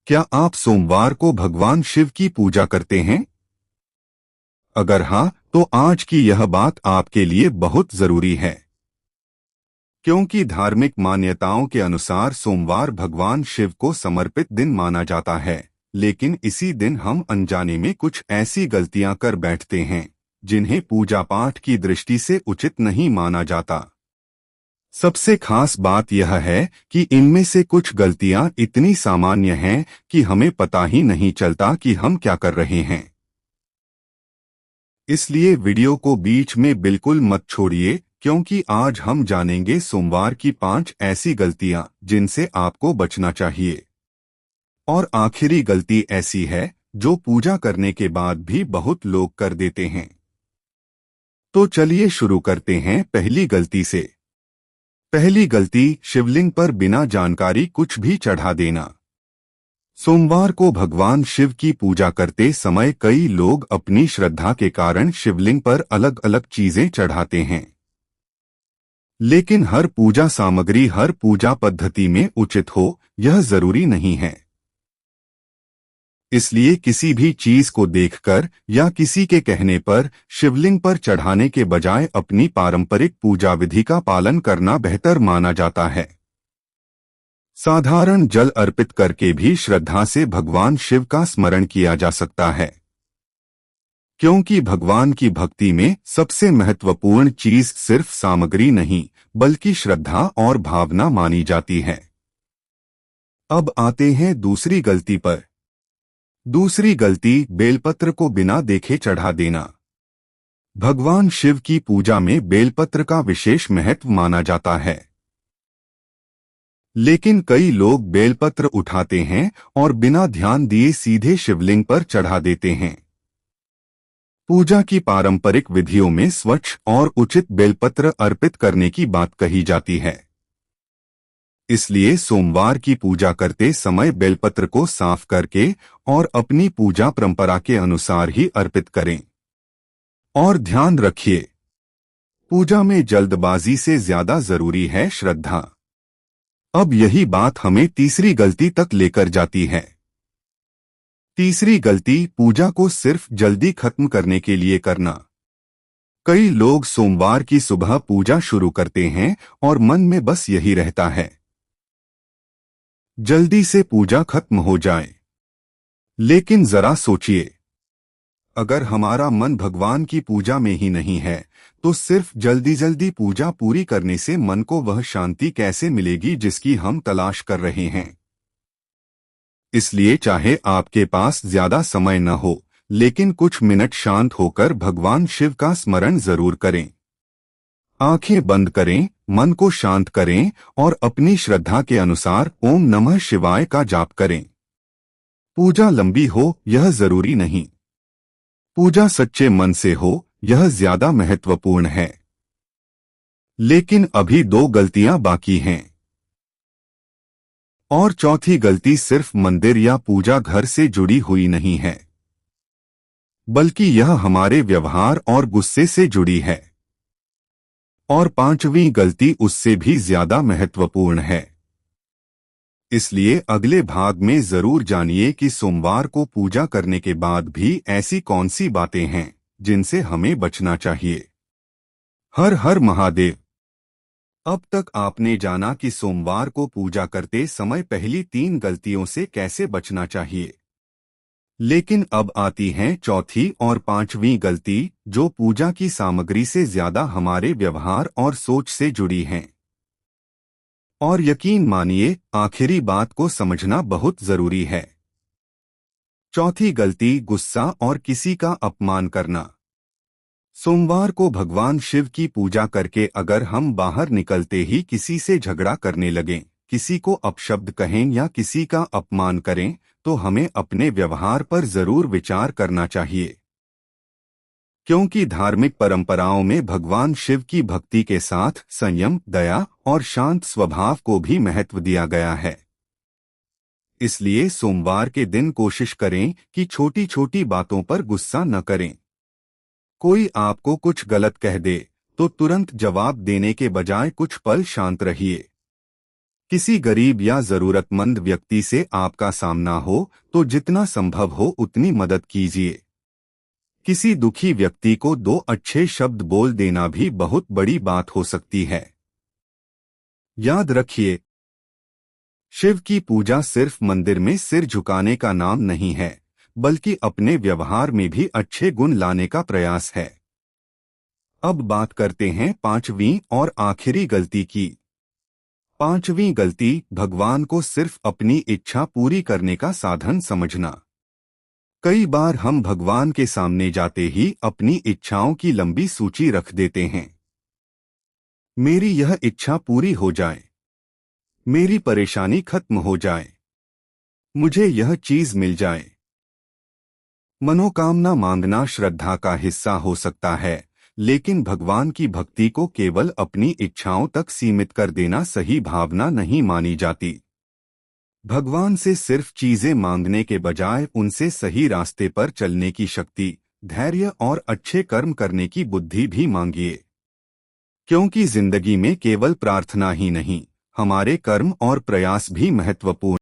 क्या आप सोमवार को भगवान शिव की पूजा करते हैं? अगर हाँ, तो आज की यह बात आपके लिए बहुत जरूरी है, क्योंकि धार्मिक मान्यताओं के अनुसार सोमवार भगवान शिव को समर्पित दिन माना जाता है। लेकिन इसी दिन हम अनजाने में कुछ ऐसी गलतियां कर बैठते हैं जिन्हें पूजा पाठ की दृष्टि से उचित नहीं माना जाता। सबसे खास बात यह है कि इनमें से कुछ गलतियां इतनी सामान्य हैं कि हमें पता ही नहीं चलता कि हम क्या कर रहे हैं। इसलिए वीडियो को बीच में बिल्कुल मत छोड़िए, क्योंकि आज हम जानेंगे सोमवार की 5 ऐसी गलतियां जिनसे आपको बचना चाहिए। और आखिरी गलती ऐसी है जो पूजा करने के बाद भी बहुत लोग कर देते हैं। तो चलिए शुरू करते हैं पहली गलती से। पहली गलती, शिवलिंग पर बिना जानकारी कुछ भी चढ़ा देना। सोमवार को भगवान शिव की पूजा करते समय कई लोग अपनी श्रद्धा के कारण शिवलिंग पर अलग अलग चीजें चढ़ाते हैं। लेकिन हर पूजा सामग्री हर पूजा पद्धति में उचित हो, यह जरूरी नहीं है। इसलिए किसी भी चीज को देखकर या किसी के कहने पर शिवलिंग पर चढ़ाने के बजाय अपनी पारंपरिक पूजा विधि का पालन करना बेहतर माना जाता है। साधारण जल अर्पित करके भी श्रद्धा से भगवान शिव का स्मरण किया जा सकता है, क्योंकि भगवान की भक्ति में सबसे महत्वपूर्ण चीज सिर्फ सामग्री नहीं, बल्कि श्रद्धा और भावना मानी जाती है। अब आते हैं दूसरी गलती पर। दूसरी गलती, बेलपत्र को बिना देखे चढ़ा देना। भगवान शिव की पूजा में बेलपत्र का विशेष महत्व माना जाता है, लेकिन कई लोग बेलपत्र उठाते हैं और बिना ध्यान दिए सीधे शिवलिंग पर चढ़ा देते हैं। पूजा की पारंपरिक विधियों में स्वच्छ और उचित बेलपत्र अर्पित करने की बात कही जाती है। इसलिए सोमवार की पूजा करते समय बेलपत्र को साफ करके और अपनी पूजा परंपरा के अनुसार ही अर्पित करें। और ध्यान रखिए, पूजा में जल्दबाजी से ज्यादा जरूरी है श्रद्धा। अब यही बात हमें तीसरी गलती तक लेकर जाती है। तीसरी गलती, पूजा को सिर्फ जल्दी खत्म करने के लिए करना। कई लोग सोमवार की सुबह पूजा शुरू करते हैं और मन में बस यही रहता है, जल्दी से पूजा खत्म हो जाए। लेकिन जरा सोचिए, अगर हमारा मन भगवान की पूजा में ही नहीं है, तो सिर्फ जल्दी जल्दी पूजा पूरी करने से मन को वह शांति कैसे मिलेगी जिसकी हम तलाश कर रहे हैं। इसलिए चाहे आपके पास ज्यादा समय न हो, लेकिन कुछ मिनट शांत होकर भगवान शिव का स्मरण जरूर करें। आंखें बंद करें, मन को शांत करें और अपनी श्रद्धा के अनुसार ओम नमः शिवाय का जाप करें। पूजा लंबी हो यह जरूरी नहीं, पूजा सच्चे मन से हो यह ज्यादा महत्वपूर्ण है। लेकिन अभी 2 गलतियां बाकी हैं। और चौथी गलती सिर्फ मंदिर या पूजा घर से जुड़ी हुई नहीं है, बल्कि यह हमारे व्यवहार और गुस्से से जुड़ी है। और 5वीं गलती उससे भी ज्यादा महत्वपूर्ण है। इसलिए अगले भाग में जरूर जानिए कि सोमवार को पूजा करने के बाद भी ऐसी कौन सी बातें हैं जिनसे हमें बचना चाहिए। हर हर महादेव। अब तक आपने जाना कि सोमवार को पूजा करते समय पहली 3 गलतियों से कैसे बचना चाहिए। लेकिन अब आती हैं चौथी और 5वीं गलती, जो पूजा की सामग्री से ज्यादा हमारे व्यवहार और सोच से जुड़ी हैं। और यकीन मानिए, आखिरी बात को समझना बहुत जरूरी है। चौथी गलती, गुस्सा और किसी का अपमान करना। सोमवार को भगवान शिव की पूजा करके अगर हम बाहर निकलते ही किसी से झगड़ा करने लगें, किसी को अपशब्द कहें या किसी का अपमान करें, तो हमें अपने व्यवहार पर जरूर विचार करना चाहिए। क्योंकि धार्मिक परंपराओं में भगवान शिव की भक्ति के साथ संयम, दया और शांत स्वभाव को भी महत्व दिया गया है। इसलिए सोमवार के दिन कोशिश करें कि छोटी छोटी बातों पर गुस्सा न करें। कोई आपको कुछ गलत कह दे तो तुरंत जवाब देने के बजाय कुछ पल शांत रहिए। किसी गरीब या जरूरतमंद व्यक्ति से आपका सामना हो तो जितना संभव हो उतनी मदद कीजिए। किसी दुखी व्यक्ति को 2 अच्छे शब्द बोल देना भी बहुत बड़ी बात हो सकती है। याद रखिए, शिव की पूजा सिर्फ मंदिर में सिर झुकाने का नाम नहीं है, बल्कि अपने व्यवहार में भी अच्छे गुण लाने का प्रयास है। अब बात करते हैं 5वीं और आखिरी गलती की। 5वीं गलती, भगवान को सिर्फ अपनी इच्छा पूरी करने का साधन समझना। कई बार हम भगवान के सामने जाते ही अपनी इच्छाओं की लंबी सूची रख देते हैं। मेरी यह इच्छा पूरी हो जाए, मेरी परेशानी खत्म हो जाए, मुझे यह चीज मिल जाए। मनोकामना मांगना श्रद्धा का हिस्सा हो सकता है, लेकिन भगवान की भक्ति को केवल अपनी इच्छाओं तक सीमित कर देना सही भावना नहीं मानी जाती। भगवान से सिर्फ चीजें मांगने के बजाय उनसे सही रास्ते पर चलने की शक्ति, धैर्य और अच्छे कर्म करने की बुद्धि भी मांगिए। क्योंकि जिंदगी में केवल प्रार्थना ही नहीं, हमारे कर्म और प्रयास भी महत्वपूर्ण